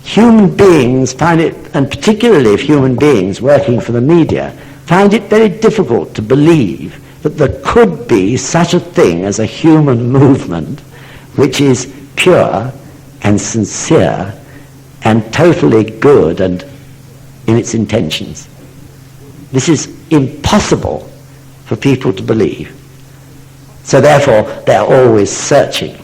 human beings find it, and particularly if human beings working for the media, find it very difficult to believe that there could be such a thing as a human movement which is pure and sincere and totally good and in its intentions. This is impossible for people to believe. So therefore, they're always searching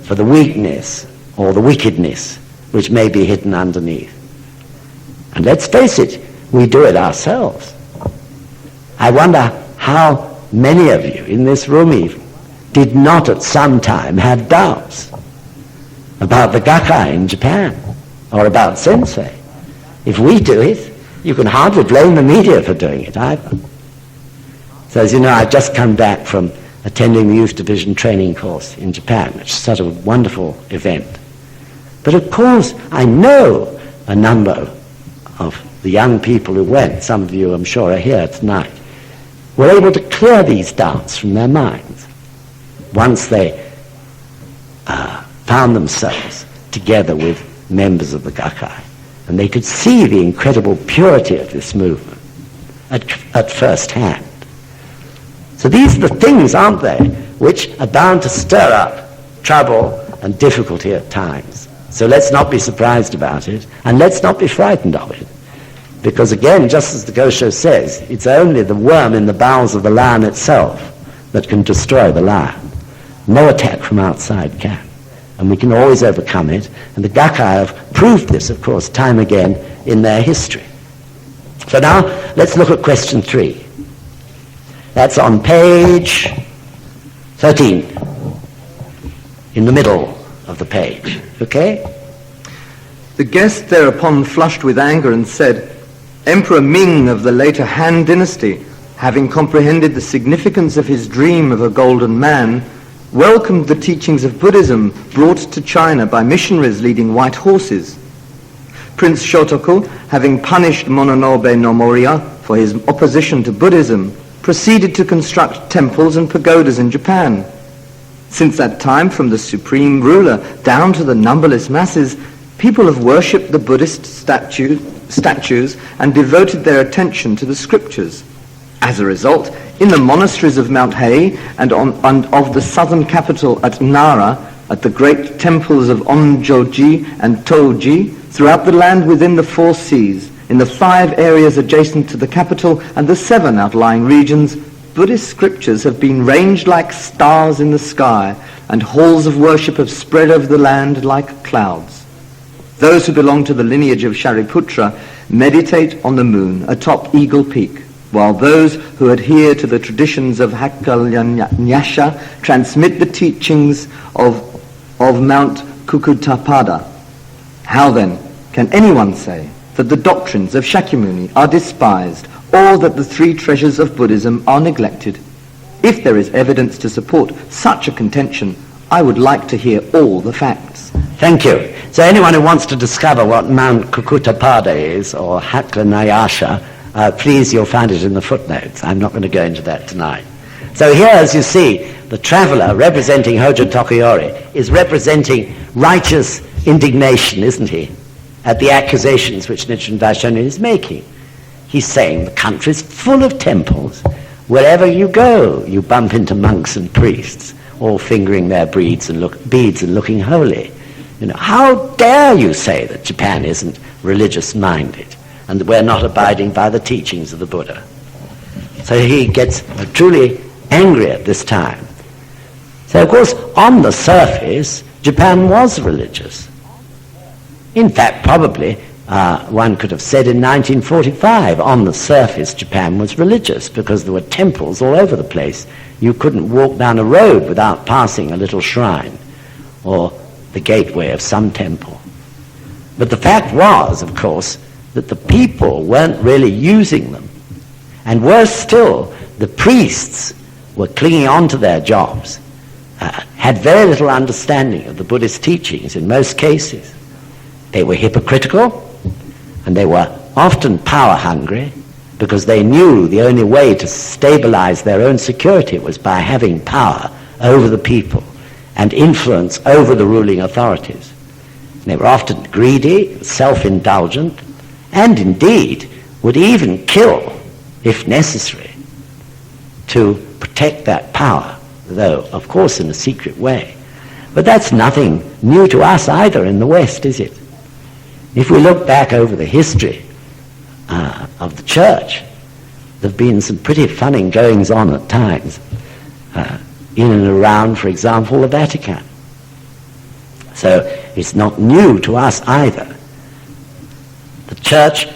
for the weakness or the wickedness which may be hidden underneath. And let's face it, we do it ourselves. I wonder how many of you in this room even did not at some time have doubts about the gakai in Japan or about sensei. If we do it, you can hardly blame the media for doing it either. So as you know, I've just come back from attending the Youth Division training course in Japan, which is such a wonderful event. But of course, I know a number of the young people who went, some of you I'm sure are here tonight, were able to clear these doubts from their minds once they found themselves together with members of the gakai. And they could see the incredible purity of this movement at first hand. So these are the things, aren't they, which are bound to stir up trouble and difficulty at times. So let's not be surprised about it, and let's not be frightened of it. Because again, just as the gosho says, it's only the worm in the bowels of the lion itself that can destroy the lion. No attack from outside can. And we can always overcome it. And the gakai have proved this, of course, time again in their history. So now, let's look at question 3. That's on page 13, in the middle of the page, okay? The guest thereupon flushed with anger and said, Emperor Ming of the later Han dynasty, having comprehended the significance of his dream of a golden man, welcomed the teachings of Buddhism brought to China by missionaries leading white horses. Prince Shotoku, having punished Mononobe no Moriya for his opposition to Buddhism, proceeded to construct temples and pagodas in Japan. Since that time, from the supreme ruler down to the numberless masses, people have worshipped the Buddhist statues and devoted their attention to the scriptures. As a result, in the monasteries of Mount Hei and of the southern capital at Nara, at the great temples of Onjoji and Toji, throughout the land within the 4 seas, in the 5 areas adjacent to the capital and the 7 outlying regions, Buddhist scriptures have been ranged like stars in the sky, and halls of worship have spread over the land like clouds. Those who belong to the lineage of Shariputra meditate on the moon atop Eagle Peak, while those who adhere to the traditions of Hakkanyasha transmit the teachings of Mount Kukutapada. How then can anyone say that the doctrines of Shakyamuni are despised, or that the 3 treasures of Buddhism are neglected? If there is evidence to support such a contention, I would like to hear all the facts. Thank you. So anyone who wants to discover what Mount Kukutapada is, or Hakkanyasha, please, you'll find it in the footnotes. I'm not going to go into that tonight. So here, as you see, the traveller representing Hojo Tokuyori is representing righteous indignation, isn't he, at the accusations which Nichiren Daishonin is making. He's saying the country's full of temples. Wherever you go, you bump into monks and priests, all fingering their beads and looking holy. You know, how dare you say that Japan isn't religious-minded and that we're not abiding by the teachings of the Buddha? So he gets truly angry at this time. So, of course, on the surface, Japan was religious. In fact, probably, one could have said in 1945, on the surface, Japan was religious because there were temples all over the place. You couldn't walk down a road without passing a little shrine or the gateway of some temple. But the fact was, of course, that the people weren't really using them. And worse still, the priests were clinging on to their jobs, had very little understanding of the Buddhist teachings in most cases. They were hypocritical, and they were often power-hungry because they knew the only way to stabilize their own security was by having power over the people and influence over the ruling authorities. They were often greedy, self-indulgent, and indeed would even kill, if necessary, to protect that power, though, of course, in a secret way. But that's nothing new to us either in the West, is it? If we look back over the history of the Church, there have been some pretty funny goings-on at times in and around, for example, the Vatican. So it's not new to us either. The Church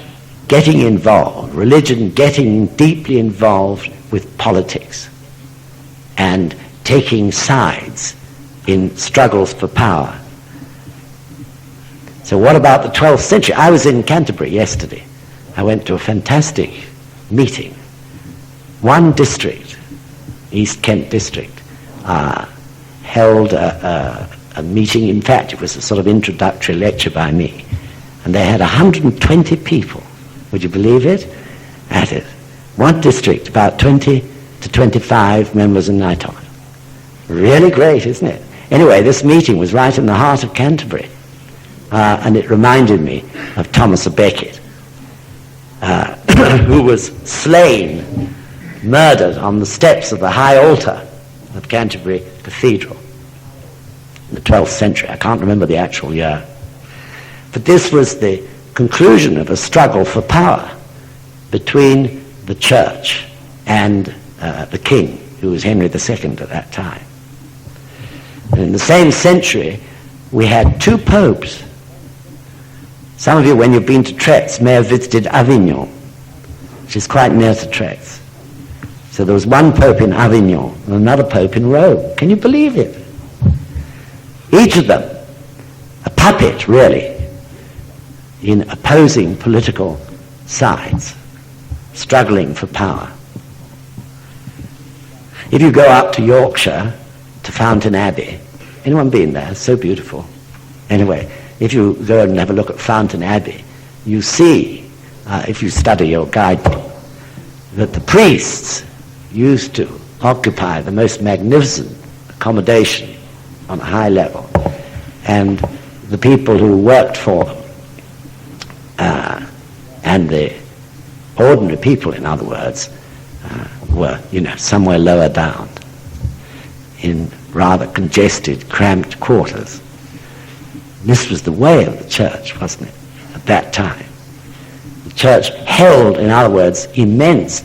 getting involved, religion getting deeply involved with politics and taking sides in struggles for power. So what about the 12th century? I was in Canterbury yesterday. I went to a fantastic meeting. One district, East Kent district, held a meeting. In fact, it was a sort of introductory lecture by me. And they had 120 people, would you believe it, at it. One district, about 20 to 25 members a night on it. Really great, isn't it? Anyway, this meeting was right in the heart of Canterbury. And it reminded me of Thomas à Becket, who was slain, murdered on the steps of the high altar of Canterbury Cathedral in the 12th century. I can't remember the actual year. But this was the conclusion of a struggle for power between the Church and the king, who was Henry II at that time. And in the same century, we had two popes. Some of you, when you've been to Treitise, may have visited Avignon, which is quite near to Treitise. So there was one pope in Avignon and another pope in Rome. Can you believe it? Each of them a puppet, really, in opposing political sides, struggling for power. If you go up to Yorkshire, to Fountain Abbey, anyone been there? So beautiful. Anyway, if you go and have a look at Fountain Abbey, you see, if you study your guidebook, that the priests used to occupy the most magnificent accommodation on a high level, and the people who worked for them, and the ordinary people, in other words, were, somewhere lower down in rather congested, cramped quarters. This was the way of the Church, wasn't it, at that time? The Church held, in other words, immense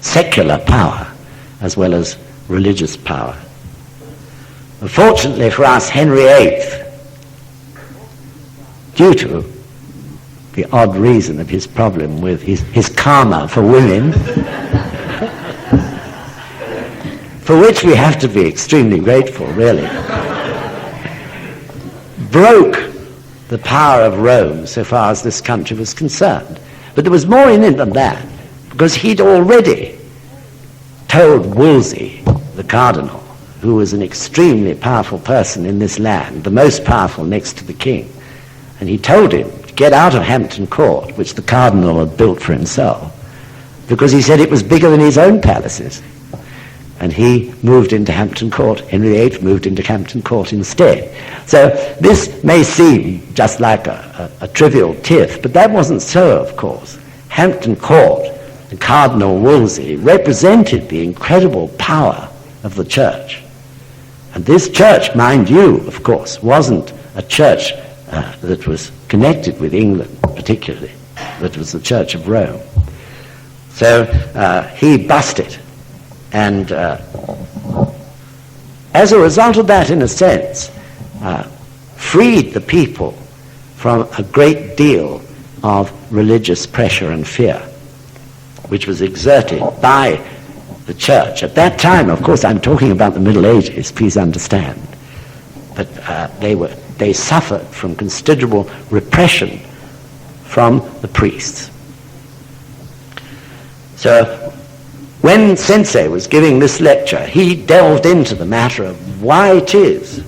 secular power as well as religious power. Unfortunately for us, Henry VIII, due to the odd reason of his problem with his karma for women, for which we have to be extremely grateful, really, broke the power of Rome so far as this country was concerned. But there was more in it than that, because he'd already told Wolsey, the cardinal, who was an extremely powerful person in this land, the most powerful next to the king, and he told him to get out of Hampton Court, which the cardinal had built for himself, because he said it was bigger than his own palaces. And he moved into Hampton Court. Henry VIII moved into Hampton Court instead. So this may seem just like a trivial tiff, but that wasn't so, of course. Hampton Court and Cardinal Wolsey represented the incredible power of the Church. And this church, mind you, of course, wasn't a church that was connected with England particularly. That was the Church of Rome. So he busted. And as a result of that, in a sense, freed the people from a great deal of religious pressure and fear, which was exerted by the Church. At that time, of course, I'm talking about the Middle Ages, please understand, but they suffered from considerable repression from the priests. So when Sensei was giving this lecture, he delved into the matter of why it is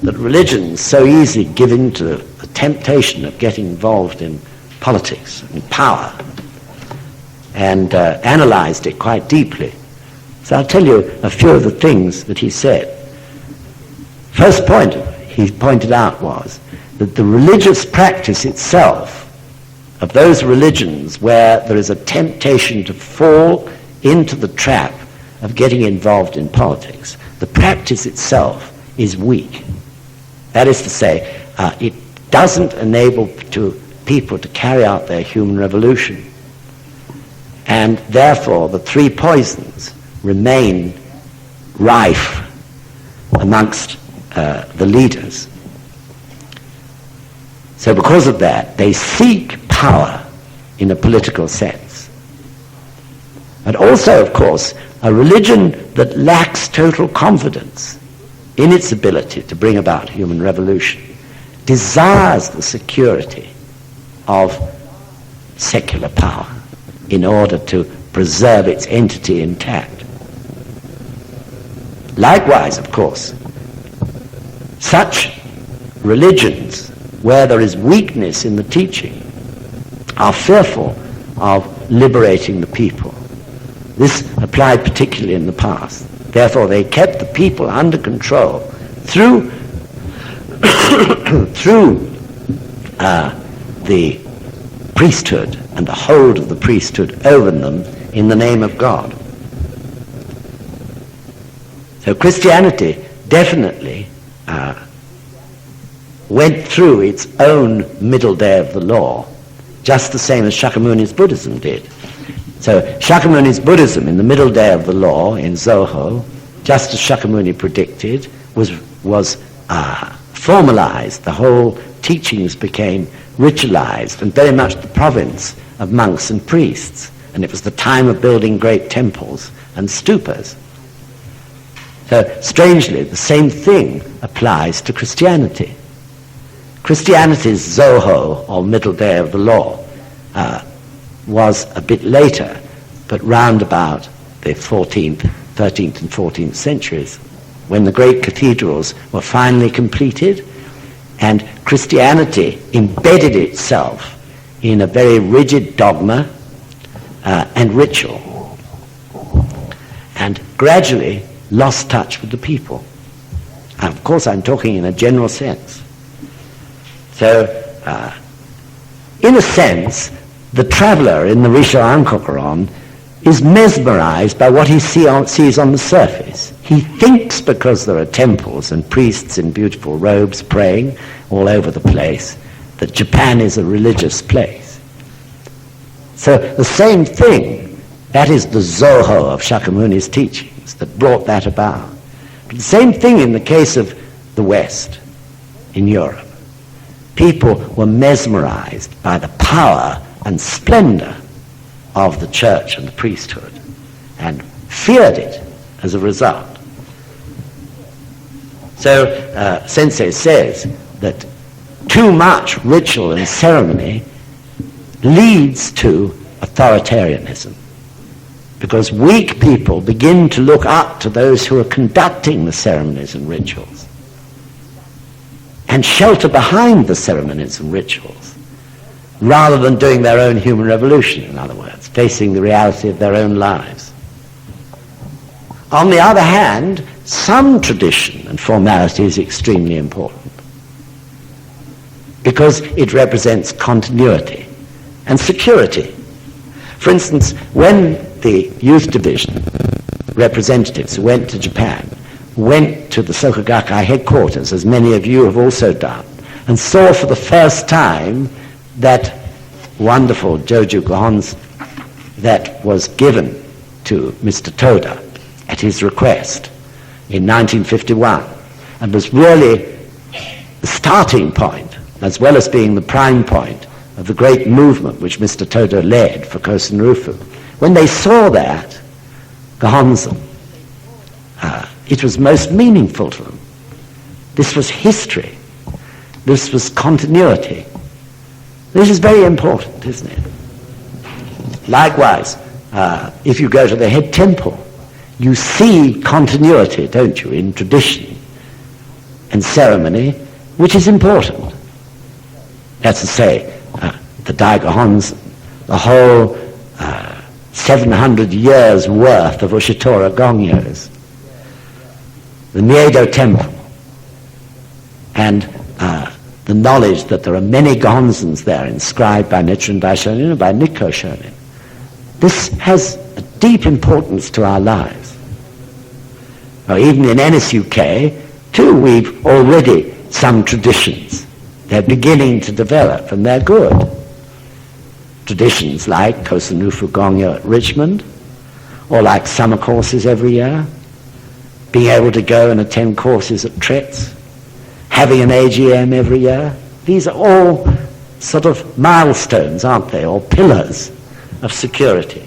that religions so easily give in to the temptation of getting involved in politics and power, and analyzed it quite deeply. So I'll tell you a few of the things that he said. First point he pointed out was that the religious practice itself, of those religions where there is a temptation to fall into the trap of getting involved in politics, the practice itself is weak. That is to say, it doesn't enable people to carry out their human revolution. And therefore, the three poisons remain rife amongst the leaders. So because of that, they seek power in a political sense. But also, of course, a religion that lacks total confidence in its ability to bring about human revolution desires the security of secular power in order to preserve its entity intact. Likewise, of course, such religions where there is weakness in the teaching are fearful of liberating the people. This applied particularly in the past. Therefore, they kept the people under control through the priesthood and the hold of the priesthood over them in the name of God. So Christianity definitely went through its own middle day of the law, just the same as Shakyamuni's Buddhism did. So Shakyamuni's Buddhism in the middle day of the law in Zoho, just as Shakyamuni predicted, was formalized. The whole teachings became ritualized and very much the province of monks and priests. And it was the time of building great temples and stupas. So strangely, the same thing applies to Christianity. Christianity's Zoho, or middle day of the law, was a bit later, but round about the 13th and 14th centuries, when the great cathedrals were finally completed, and Christianity embedded itself in a very rigid dogma and ritual, and gradually lost touch with the people. And of course, I'm talking in a general sense. So, in a sense, the traveler in the RISSHO ANKOKU RON is mesmerized by what he sees on the surface. He thinks, because there are temples and priests in beautiful robes praying all over the place, that Japan is a religious place. So the same thing, that is the Zoho of Shakyamuni's teachings that brought that about. But the same thing in the case of the West, in Europe. People were mesmerized by the power and splendor of the church and the priesthood, and feared it as a result. So Sensei says that too much ritual and ceremony leads to authoritarianism, because weak people begin to look up to those who are conducting the ceremonies and rituals and shelter behind the ceremonies and rituals, rather than doing their own human revolution, in other words, facing the reality of their own lives. On the other hand, some tradition and formality is extremely important, because it represents continuity and security. For instance, when the youth division representatives who went to Japan went to the Soka Gakkai headquarters, as many of you have also done, and saw for the first time that wonderful Joju Gohonzon that was given to Mr. Toda at his request in 1951, and was really the starting point, as well as being the prime point, of the great movement which Mr. Toda led for Kosen Rufu. When they saw that, Gohonzon, it was most meaningful to them. This was history. This was continuity. This is very important, isn't it? Likewise, if you go to the head temple, you see continuity, don't you, in tradition and ceremony, which is important. That's to say, the Daigohonzon, the whole 700 years worth of Ushitora Gongyos, the Miedo Temple, and the knowledge that there are many gonzens there inscribed by Nichiren Daishonin and by Nikko Shonin. This has a deep importance to our lives. Now, even in NSUK, too, we've already some traditions. They're beginning to develop, and they're good. Traditions like Kosanufu Gongyo at Richmond, or like summer courses every year, being able to go and attend courses at Tretz, having an AGM every year. These are all sort of milestones, aren't they, or pillars of security.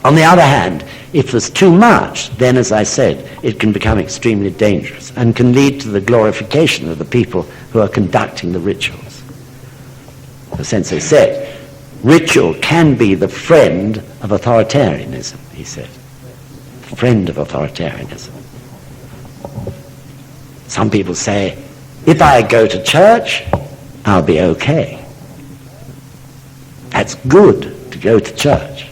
On the other hand, if there's too much, then, as I said, it can become extremely dangerous and can lead to the glorification of the people who are conducting the rituals. The sensei said, ritual can be the friend of authoritarianism, he said. The friend of authoritarianism. Some people say, if I go to church, I'll be okay. That's good to go to church.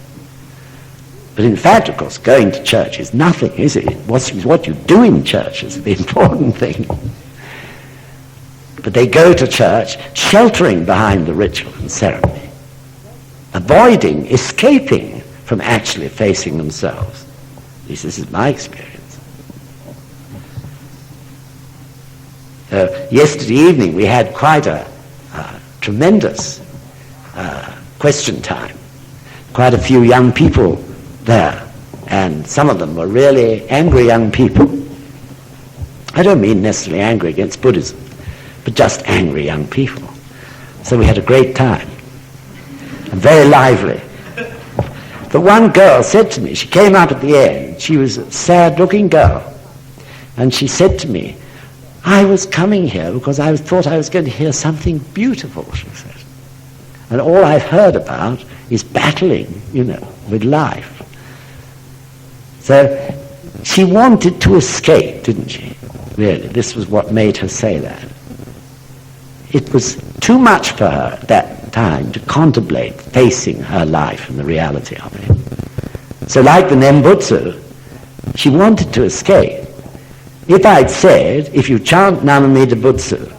But in fact, of course, going to church is nothing, is it? What you do in church is the important thing. But they go to church sheltering behind the ritual and ceremony, avoiding, escaping from actually facing themselves. At least this is my experience. Yesterday evening we had quite a tremendous question time. Quite a few young people there, and some of them were really angry young people. I don't mean necessarily angry against Buddhism, but just angry young people. So we had a great time, and very lively. But one girl said to me, she came up at the end, she was a sad-looking girl, and she said to me, I was coming here because I thought I was going to hear something beautiful, she said. And all I've heard about is battling, with life. So she wanted to escape, didn't she? Really, this was what made her say that. It was too much for her at that time to contemplate facing her life and the reality of it. So like the Nembutsu, she wanted to escape. If I'd said, if you chant Namamida Butsu,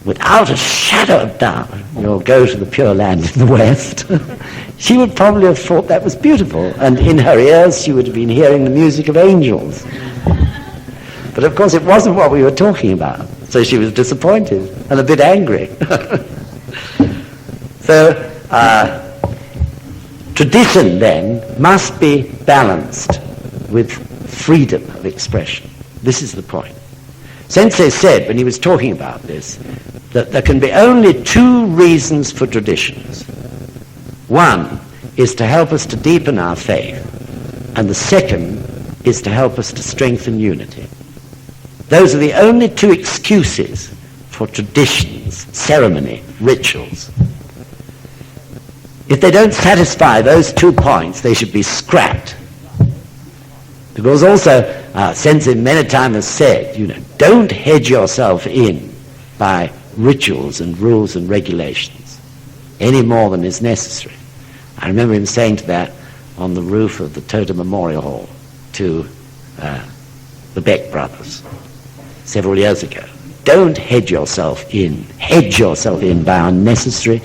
without a shadow of doubt, you'll go to the Pure Land in the West, she would probably have thought that was beautiful, and in her ears she would have been hearing the music of angels. But of course it wasn't what we were talking about, so she was disappointed and a bit angry. So tradition then must be balanced with freedom of expression. This is the point. Sensei said when he was talking about this that there can be only two reasons for traditions. One is to help us to deepen our faith, and the second is to help us to strengthen unity. Those are the only two excuses for traditions, ceremony, rituals. If they don't satisfy those 2 points, they should be scrapped. Because also, Sensei many times has said, don't hedge yourself in by rituals and rules and regulations any more than is necessary. I remember him saying to that on the roof of the Toda Memorial Hall to the Beck brothers several years ago. Don't hedge yourself in by unnecessary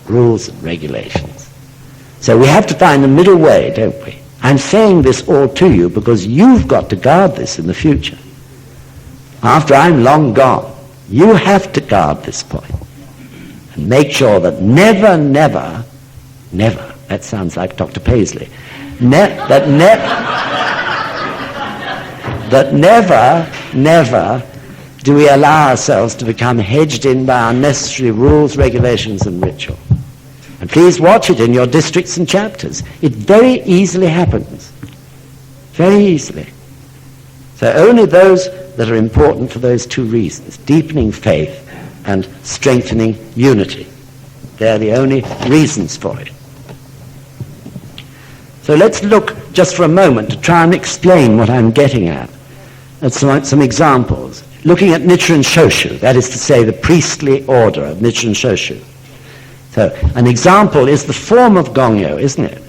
rules and regulations. So we have to find the middle way, don't we? I'm saying this all to you because you've got to guard this in the future. After I'm long gone, you have to guard this point and make sure that never, that sounds like Dr. Paisley, that never do we allow ourselves to become hedged in by unnecessary rules, regulations, and ritual. And please watch it in your districts and chapters. It very easily happens. Very easily. So only those that are important for those two reasons, deepening faith and strengthening unity. They're the only reasons for it. So let's look just for a moment to try and explain what I'm getting at some examples. Looking at Nichiren Shoshu, that is to say the priestly order of Nichiren Shoshu. So an example is the form of Gongyo, isn't it?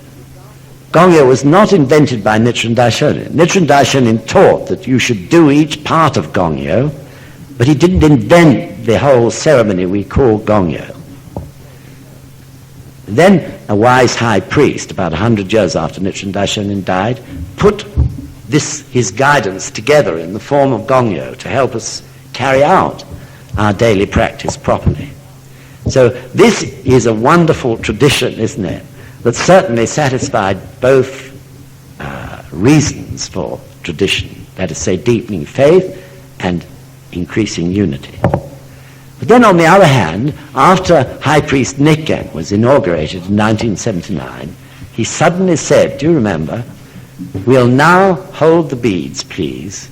Gongyo was not invented by Nichiren Daishonin. Nichiren Daishonin taught that you should do each part of Gongyo But he didn't invent the whole ceremony we call gongyo. Then a wise high priest, about 100 years after Nichiren Daishonin died, put his guidance together in the form of gongyo to help us carry out our daily practice properly. So this is a wonderful tradition, isn't it, that certainly satisfied both reasons for tradition, that is to say, deepening faith and increasing unity. But then on the other hand, after High Priest Nikken was inaugurated in 1979, he suddenly said, do you remember, we'll now hold the beads, please,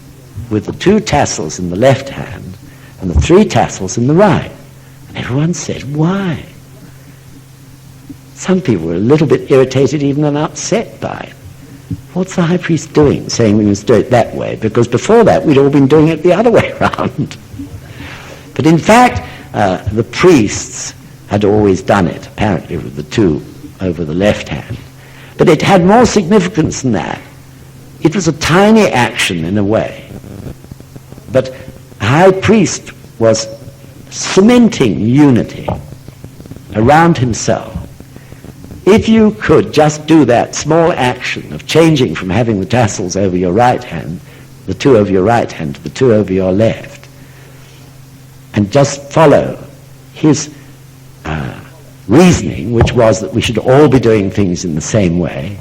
with the 2 tassels in the left hand and the 3 tassels in the right. And everyone said, why? Some people were a little bit irritated, even and upset by it. What's the high priest doing, saying we must do it that way? Because before that, we'd all been doing it the other way around. But in fact, the priests had always done it, apparently, with the 2 over the left hand. But it had more significance than that. It was a tiny action in a way. But a high priest was cementing unity around himself. If you could just do that small action of changing from having the tassels over your right hand, the 2 over your right hand, to the 2 over your left, and just follow his reasoning, which was that we should all be doing things in the same way,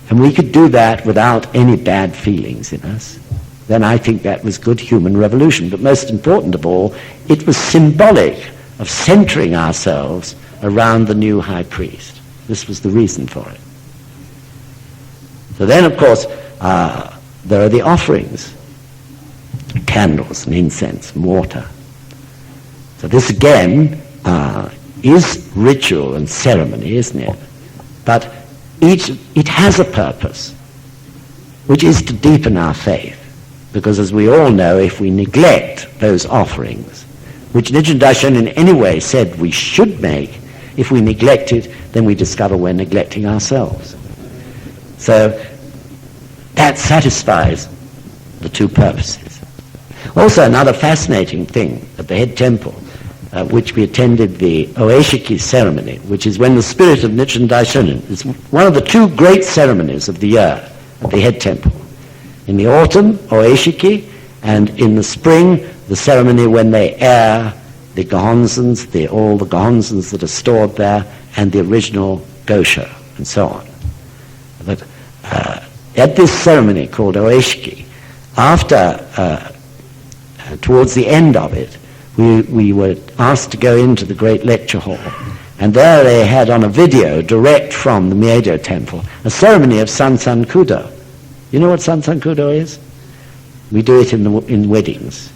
and we could do that without any bad feelings in us, then I think that was good human revolution. But most important of all, it was symbolic of centering ourselves around the new high priest. This was the reason for it. So then, of course, there are the offerings, candles and incense and water. So this again is ritual and ceremony, isn't it? But it has a purpose, which is to deepen our faith. Because as we all know, if we neglect those offerings, which Nichiren Daishonin anyway said we should make, if we neglect it, then we discover we're neglecting ourselves. So that satisfies the 2 purposes. Also, another fascinating thing at the head temple, which we attended the Oeshiki ceremony, which is when the spirit of Nichiren Daishonin is one of the 2 great ceremonies of the year at the head temple. In the autumn, Oeshiki, and in the spring, the ceremony when they air the gohonzons, all the gohonzons that are stored there, and the original gosho, and so on. But at this ceremony called Oeshiki, towards the end of it, we were asked to go into the great lecture hall, and there they had on a video, direct from the Miedo temple, a ceremony of Sansan Kudo. You know what Sansan Kudo is? We do it in weddings,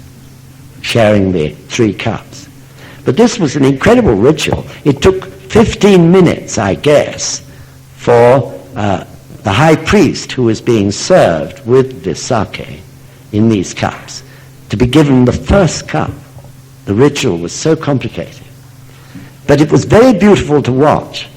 sharing the 3 cups. But this was an incredible ritual. It took 15 minutes, I guess, for the high priest who was being served with this sake in these cups to be given the first cup. The ritual was so complicated. But it was very beautiful to watch.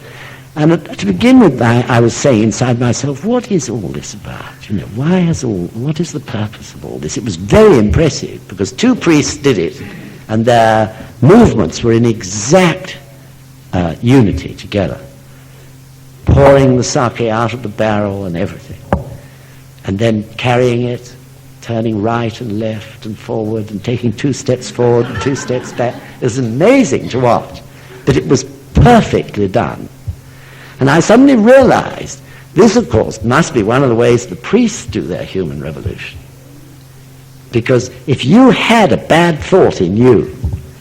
And to begin with, I was saying inside myself, what is all this about? What is the purpose of all this? It was very impressive because 2 priests did it, and their movements were in exact unity together, pouring the sake out of the barrel and everything, and then carrying it, turning right and left and forward, and taking 2 steps forward and 2 steps back. It was amazing to watch, but it was perfectly done. And I suddenly realized this, of course, must be one of the ways the priests do their human revolution. Because if you had a bad thought in you,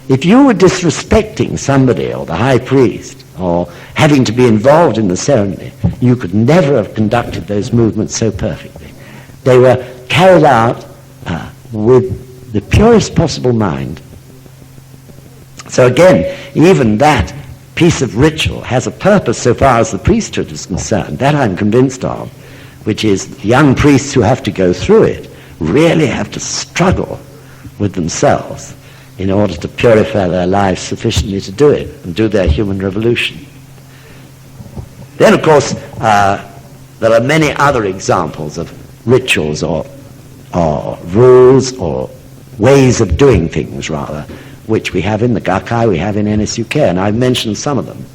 if you were disrespecting somebody or the high priest or having to be involved in the ceremony, you could never have conducted those movements so perfectly. They were carried out with the purest possible mind. So again, even that piece of ritual has a purpose so far as the priesthood is concerned. That I'm convinced of, which is the young priests who have to go through it really have to struggle with themselves in order to purify their lives sufficiently to do it and do their human revolution. Then, of course, there are many other examples of rituals or rules or ways of doing things, rather, which we have in the Gakkai, we have in NSUK, and I've mentioned some of them.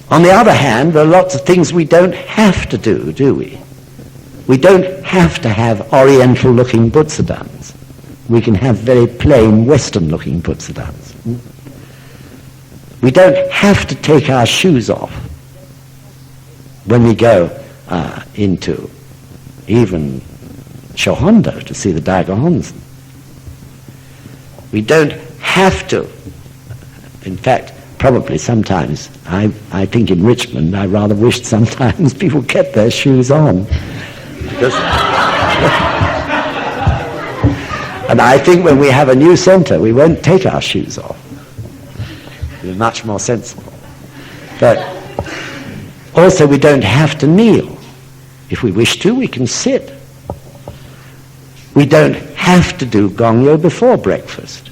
On the other hand, there are lots of things we don't have to do we? We don't have to have Oriental-looking Butsadans. We can have very plain Western-looking Butsadans. We don't have to take our shoes off when we go into even Shohondo to see the Daigo Honzen. We don't have to. In fact, probably sometimes, I think in Richmond, I rather wished sometimes people kept their shoes on. Because and I think when we have a new centre, we won't take our shoes off. We're much more sensible. But also we don't have to kneel. If we wish to, we can sit. We don't have to do Gongyo before breakfast.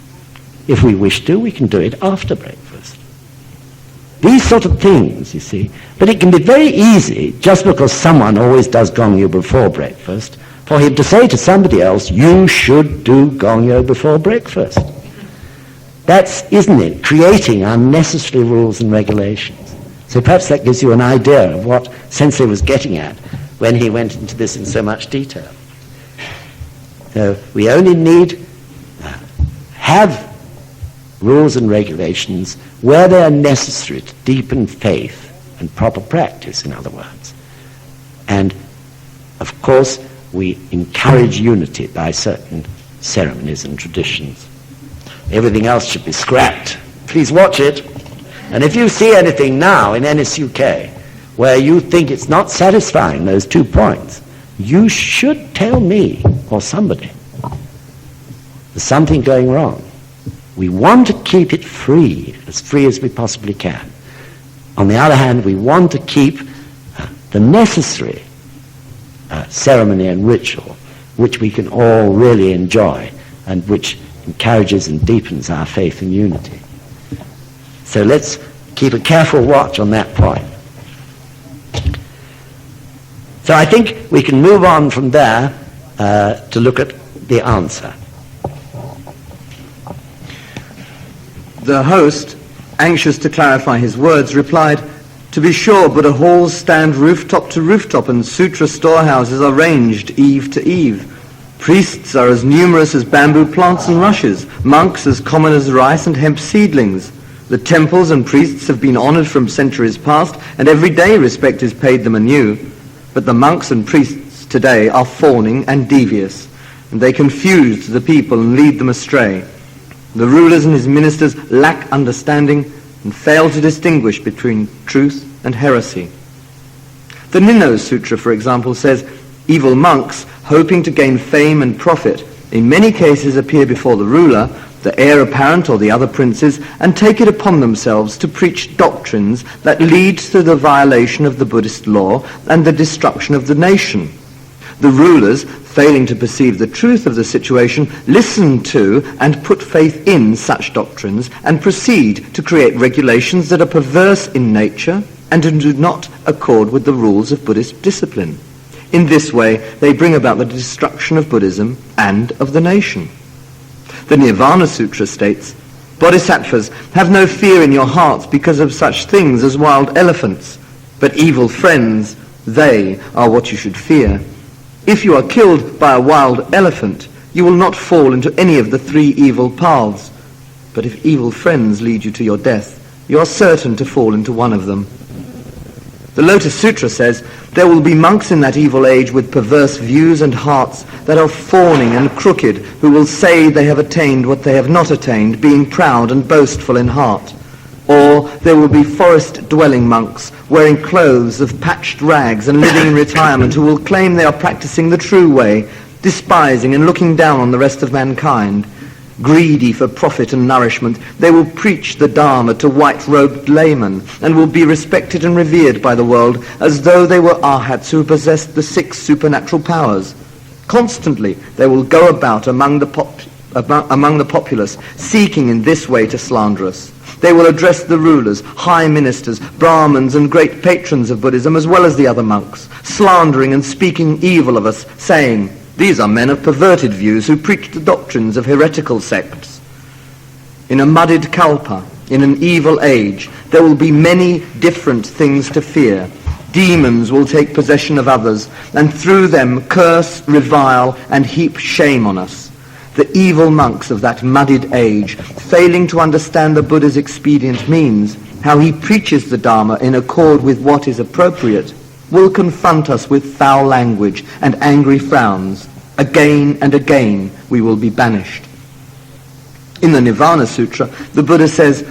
If we wish to, we can do it after breakfast. These sort of things, you see. But it can be very easy, just because someone always does Gongyo before breakfast, for him to say to somebody else, you should do Gongyo before breakfast. That's, isn't it, creating unnecessary rules and regulations. So perhaps that gives you an idea of what Sensei was getting at when he went into this in so much detail. So we only need have rules and regulations where they are necessary to deepen faith and proper practice, in other words. And, of course, we encourage unity by certain ceremonies and traditions. Everything else should be scrapped. Please watch it. And if you see anything now in NSUK where you think it's not satisfying those 2 points, you should tell me or somebody there's something going wrong. We want to keep it free as we possibly can. On the other hand, we want to keep the necessary ceremony and ritual which we can all really enjoy and which encourages and deepens our faith and unity. So let's keep a careful watch on that point. So I think we can move on from there to look at the answer. The host, anxious to clarify his words, replied, "To be sure, Buddha halls stand rooftop to rooftop, and sutra storehouses are ranged eve to eve. Priests are as numerous as bamboo plants and rushes, monks as common as rice and hemp seedlings. The temples and priests have been honored from centuries past, and every day respect is paid them anew. But the monks and priests today are fawning and devious, and they confuse the people and lead them astray. The rulers and his ministers lack understanding and fail to distinguish between truth and heresy." The Ninno Sutra, for example, says, "Evil monks, hoping to gain fame and profit, in many cases appear before the ruler, the heir apparent or the other princes, and take it upon themselves to preach doctrines that lead to the violation of the Buddhist law and the destruction of the nation. The rulers, failing to perceive the truth of the situation, listen to and put faith in such doctrines and proceed to create regulations that are perverse in nature and do not accord with the rules of Buddhist discipline. In this way, they bring about the destruction of Buddhism and of the nation." The Nirvana Sutra states, "Bodhisattvas, have no fear in your hearts because of such things as wild elephants, but evil friends, they are what you should fear. If you are killed by a wild elephant, you will not fall into any of the 3 evil paths. But if evil friends lead you to your death, you are certain to fall into one of them." The Lotus Sutra says, "There will be monks in that evil age with perverse views and hearts that are fawning and crooked, who will say they have attained what they have not attained, being proud and boastful in heart. Or there will be forest-dwelling monks, wearing clothes of patched rags and living in retirement, who will claim they are practicing the true way, despising and looking down on the rest of mankind. Greedy for profit and nourishment, they will preach the Dharma to white-robed laymen, and will be respected and revered by the world as though they were arhats who possessed the 6 supernatural powers. Constantly they will go about among the populace, seeking in this way to slander us. They will address the rulers, high ministers, Brahmins, and great patrons of Buddhism, as well as the other monks, slandering and speaking evil of us, saying, These are men of perverted views who preach the doctrines of heretical sects. In a muddied kalpa, in an evil age, there will be many different things to fear. Demons will take possession of others, and through them curse, revile, and heap shame on us. The evil monks of that muddied age, failing to understand the Buddha's expedient means, how he preaches the Dharma in accord with what is appropriate, will confront us with foul language and angry frowns. Again and again we will be banished. In the Nirvana Sutra, the Buddha says,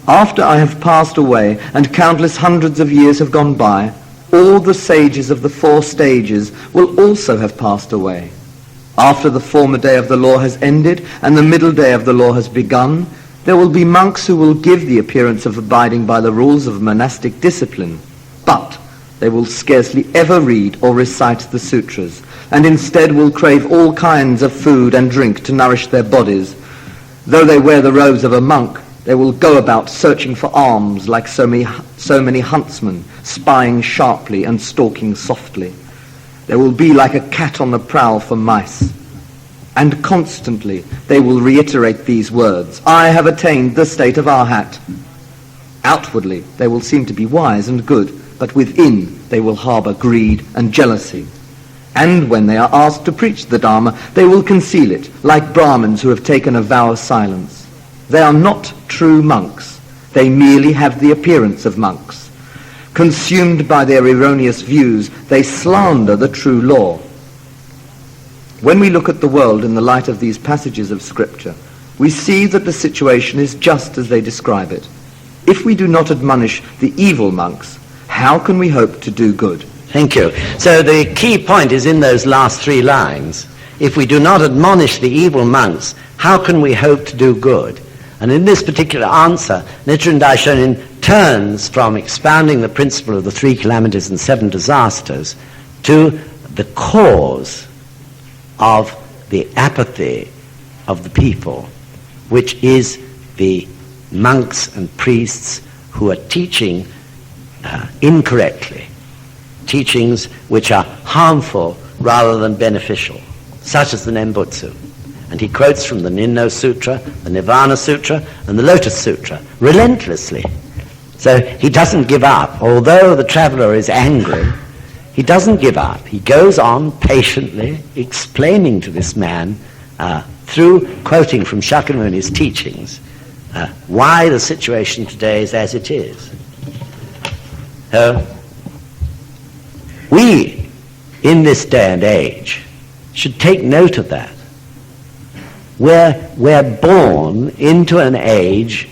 "After I have passed away and countless hundreds of years have gone by, all the sages of the 4 stages will also have passed away. After the former day of the law has ended and the middle day of the law has begun, there will be monks who will give the appearance of abiding by the rules of monastic discipline, but they will scarcely ever read or recite the sutras, and instead will crave all kinds of food and drink to nourish their bodies. Though they wear the robes of a monk, they will go about searching for alms like so many huntsmen, spying sharply and stalking softly. They will be like a cat on the prowl for mice. And constantly they will reiterate these words, 'I have attained the state of Arhat.' Outwardly they will seem to be wise and good, but within they will harbor greed and jealousy. And when they are asked to preach the Dharma, they will conceal it, like Brahmins who have taken a vow of silence. They are not true monks. They merely have the appearance of monks. Consumed by their erroneous views, they slander the true law." When we look at the world in the light of these passages of Scripture, we see that the situation is just as they describe it. If we do not admonish the evil monks, how can we hope to do good? Thank you. So the key point is in those last 3 lines. If we do not admonish the evil monks, how can we hope to do good? And in this particular answer, Nichiren Daishonin turns from expounding the principle of the 3 calamities and 7 disasters to the cause of the apathy of the people, which is the monks and priests who are teaching incorrectly, teachings which are harmful rather than beneficial, such as the Nembutsu. And he quotes from the Ninno Sutra, the Nirvana Sutra, and the Lotus Sutra relentlessly. So he doesn't give up. Although the traveler is angry, he doesn't give up. He goes on patiently explaining to this man, through quoting from Shakyamuni's teachings, why the situation today is as it is. We, in this day and age, should take note of that. We're born into an age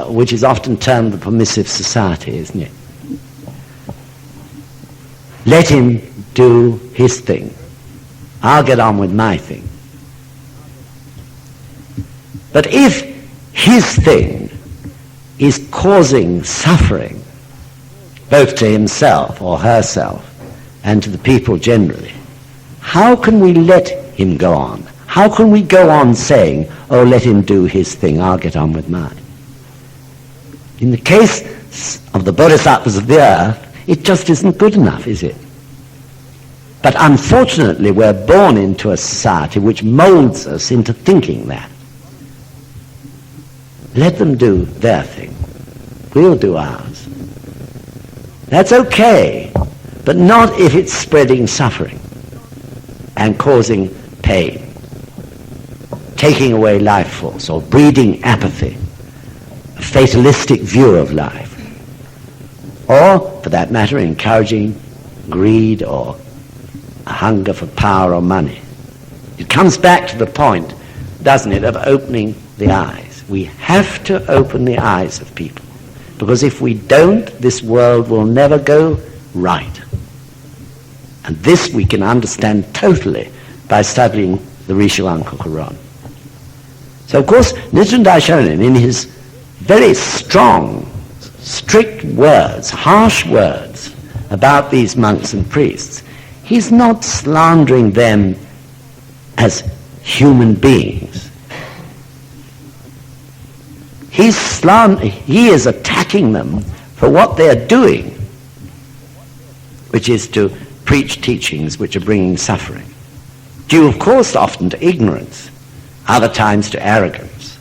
which is often termed the permissive society, isn't it? Let him do his thing. I'll get on with my thing. But if his thing is causing suffering, both to himself or herself and to the people generally, how can we let him go on? How can we go on saying, "Oh, let him do his thing, I'll get on with mine"? In the case of the bodhisattvas of the earth, it just isn't good enough, is it? But unfortunately, we're born into a society which molds us into thinking that. Let them do their thing. We'll do ours. That's okay, but not if it's spreading suffering and causing pain, taking away life force or breeding apathy, a fatalistic view of life, or, for that matter, encouraging greed or a hunger for power or money. It comes back to the point, doesn't it, of opening the eyes. We have to open the eyes of people, because if we don't, this world will never go right. And this we can understand totally by studying the RISSHO ANKOKU RON. So, of course, Nichiren Daishonin, in his very strong, strict words, harsh words about these monks and priests, he's not slandering them as human beings. He is attacking them for what they're doing, which is to preach teachings which are bringing suffering. due of course often to ignorance, other times to arrogance.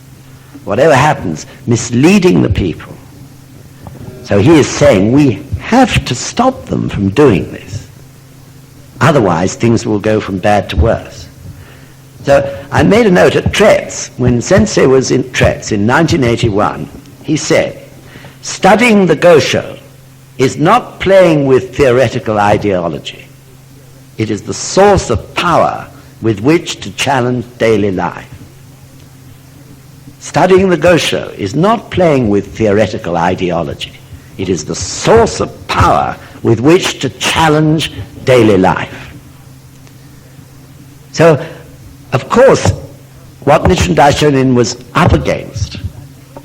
Whatever happens, misleading the people. So he is saying we have to stop them from doing this. Otherwise things will go from bad to worse. So I made a note at Tretz, when Sensei was in Tretz in 1981, he said, studying the gosho is not playing with theoretical ideology. It is the source of power with which to challenge daily life. Studying the gosho is not playing with theoretical ideology. It is the source of power with which to challenge daily life. So, of course, what Nichiren Daishonin was up against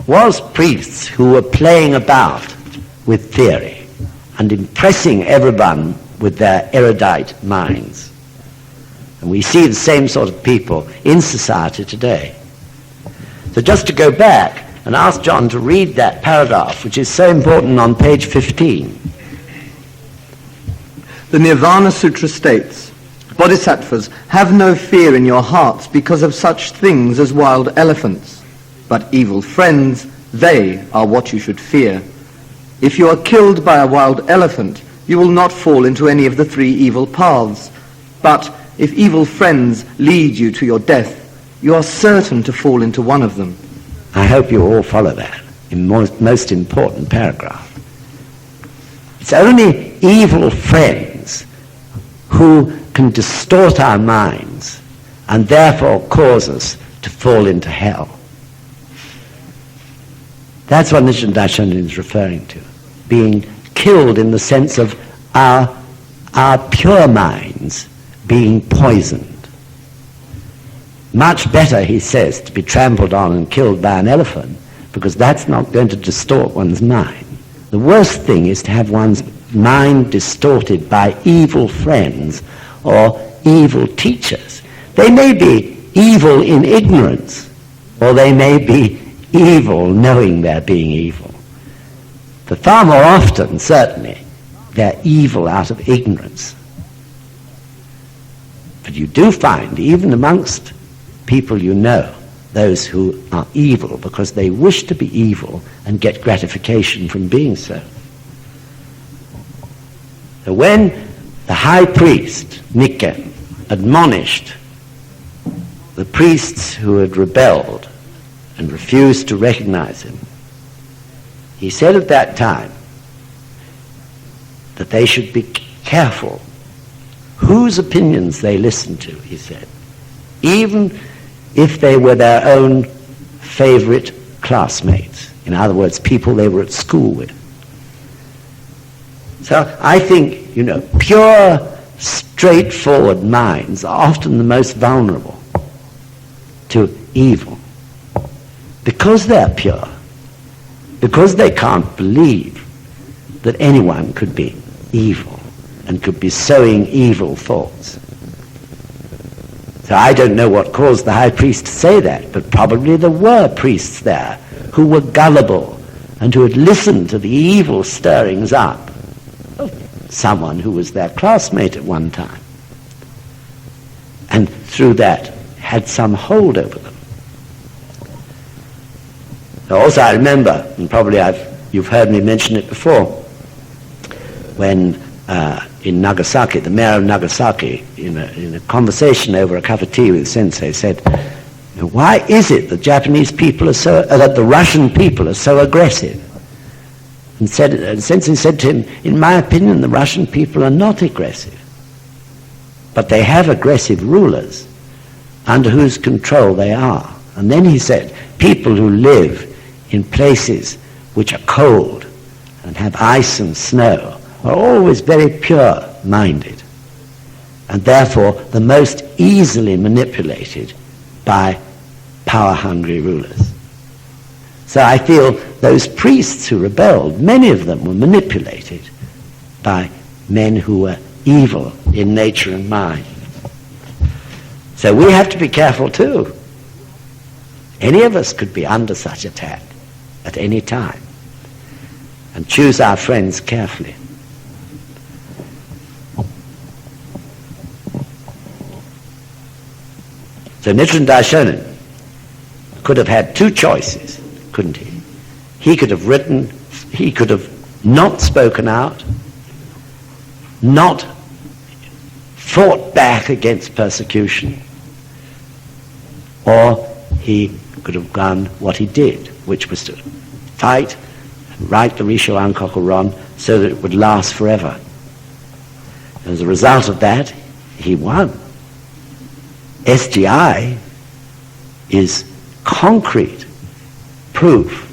was priests who were playing about with theory and impressing everyone with their erudite minds. And we see the same sort of people in society today. So just to go back and ask John to read that paragraph, which is so important, on page 15. The Nirvana Sutra states, Bodhisattvas, have no fear in your hearts because of such things as wild elephants, but evil friends, they are what you should fear. If you are killed by a wild elephant, you will not fall into any of the three evil paths. But if evil friends lead you to your death, you are certain to fall into one of them. I hope you all follow that in most important paragraph. It's only evil friends who can distort our minds and therefore cause us to fall into hell. That's what Nichiren Daishonin is referring to, being killed in the sense of our pure minds being poisoned. Much better, he says, to be trampled on and killed by an elephant, because that's not going to distort one's mind. The worst thing is to have one's mind distorted by evil friends or evil teachers. They may be evil in ignorance, or they may be evil knowing they're being evil. But far more often, certainly, they're evil out of ignorance. But you do find, even amongst people you know, those who are evil because they wish to be evil and get gratification from being so. So when the high priest, Nichiren, admonished the priests who had rebelled and refused to recognize him, he said at that time that they should be careful whose opinions they listened to, he said, even if they were their own favorite classmates. In other words, people they were at school with. So I think, pure, straightforward minds are often the most vulnerable to evil. Because they're pure, because they can't believe that anyone could be evil and could be sowing evil thoughts. So I don't know what caused the high priest to say that, but probably there were priests there who were gullible and who had listened to the evil stirrings up of someone who was their classmate at one time, and through that had some hold over them. Also I remember, and probably you've heard me mention it before, when in Nagasaki, the mayor of Nagasaki, in a conversation over a cup of tea with Sensei, said, why is it that Japanese people that the Russian people are so aggressive? And Sensei said to him, in my opinion, the Russian people are not aggressive, but they have aggressive rulers under whose control they are. And then he said, people who live in places which are cold and have ice and snow are always very pure-minded, and therefore the most easily manipulated by power-hungry rulers. So I feel those priests who rebelled, many of them were manipulated by men who were evil in nature and mind. So we have to be careful too. Any of us could be under such attack at any time, and choose our friends carefully. So Nichiren Daishonin could have had two choices, couldn't he? He could have written, he could have not spoken out, not fought back against persecution, or he could have done what he did, which was to fight and write the RISSHO ANKOKU RON so that it would last forever. And as a result of that, he won. SGI is concrete proof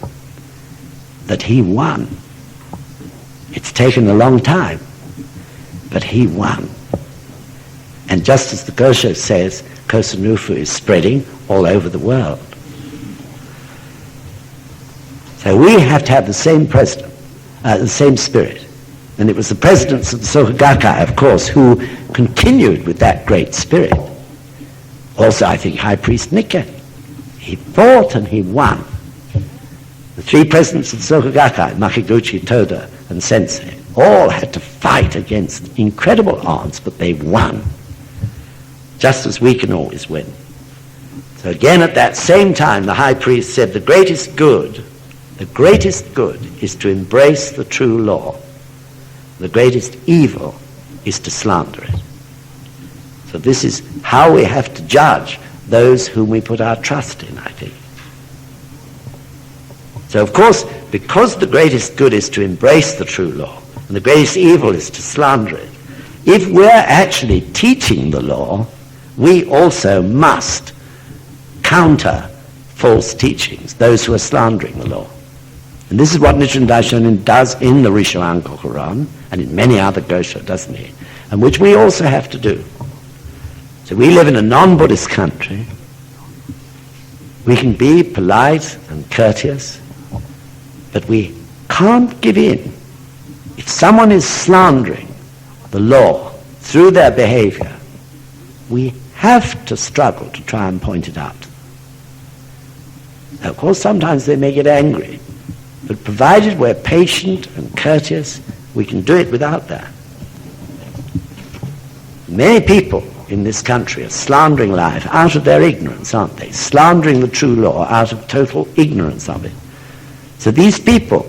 that he won. It's taken a long time, but he won. And just as the gosho says, Kosen Rufu is spreading all over the world. So we have to have the same president, the same spirit. And it was the presidents of the Soka Gakkai, of course, who continued with that great spirit. Also, I think High Priest Nikke. He fought and he won. The three presidents of the Soka Gakkai, Makiguchi, Toda, and Sensei, all had to fight against incredible odds, but they won. Just as we can always win. So again, at that same time, the High Priest said, the greatest good is to embrace the true law. The greatest evil is to slander it. So this is how we have to judge those whom we put our trust in, I think. So of course, because the greatest good is to embrace the true law, and the greatest evil is to slander it, if we're actually teaching the law, we also must counter false teachings, those who are slandering the law. And this is what Nichiren Daishonin does in the RISSHO ANKOKU RON, and in many other gosho, doesn't he? And which we also have to do. So we live in a non-Buddhist country. We can be polite and courteous, but we can't give in. If someone is slandering the law through their behavior, we have to struggle to try and point it out. Now, of course, sometimes they may get angry, but provided we're patient and courteous, we can do it without that. Many people in this country are slandering life out of their ignorance, aren't they? Slandering the true law out of total ignorance of it. So these people,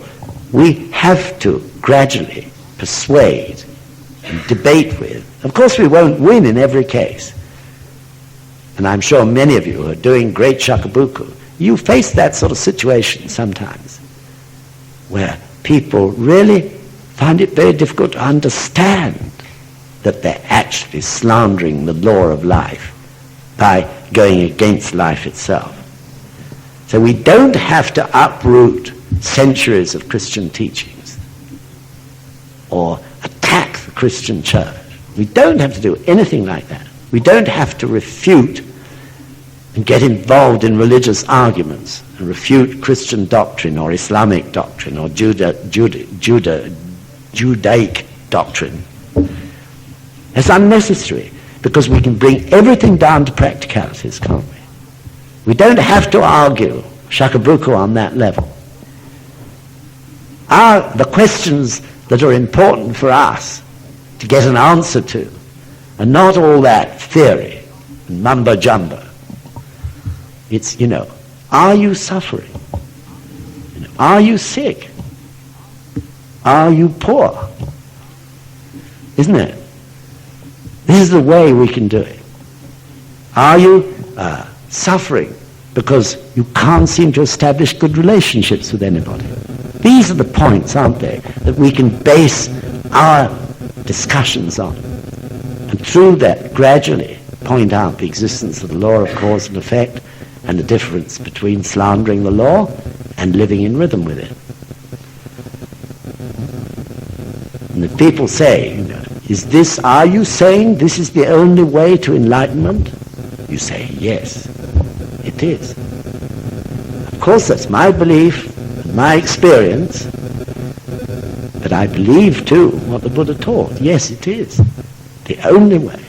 we have to gradually persuade and debate with. Of course, we won't win in every case. And I'm sure many of you who are doing great shakabuku, you face that sort of situation sometimes, where people really find it very difficult to understand that they're actually slandering the law of life by going against life itself. So we don't have to uproot centuries of Christian teachings or attack the Christian church. We don't have to do anything like that. We don't have to refute and get involved in religious arguments and refute Christian doctrine or Islamic doctrine or Judaic doctrine. It's unnecessary, because we can bring everything down to practicalities, can't we? We don't have to argue shakabuku on that level. The questions that are important for us to get an answer to are not all that theory and mumbo-jumbo. It's, are you suffering? Are you sick? Are you poor? Isn't it? This is the way we can do it. Are you suffering because you can't seem to establish good relationships with anybody? These are the points, aren't they, that we can base our discussions on. And through that, gradually point out the existence of the law of cause and effect and the difference between slandering the law and living in rhythm with it. And if people say, are you saying this is the only way to enlightenment? You say, yes, it is. Of course, that's my belief and my experience, but I believe too what the Buddha taught. Yes, it is the only way.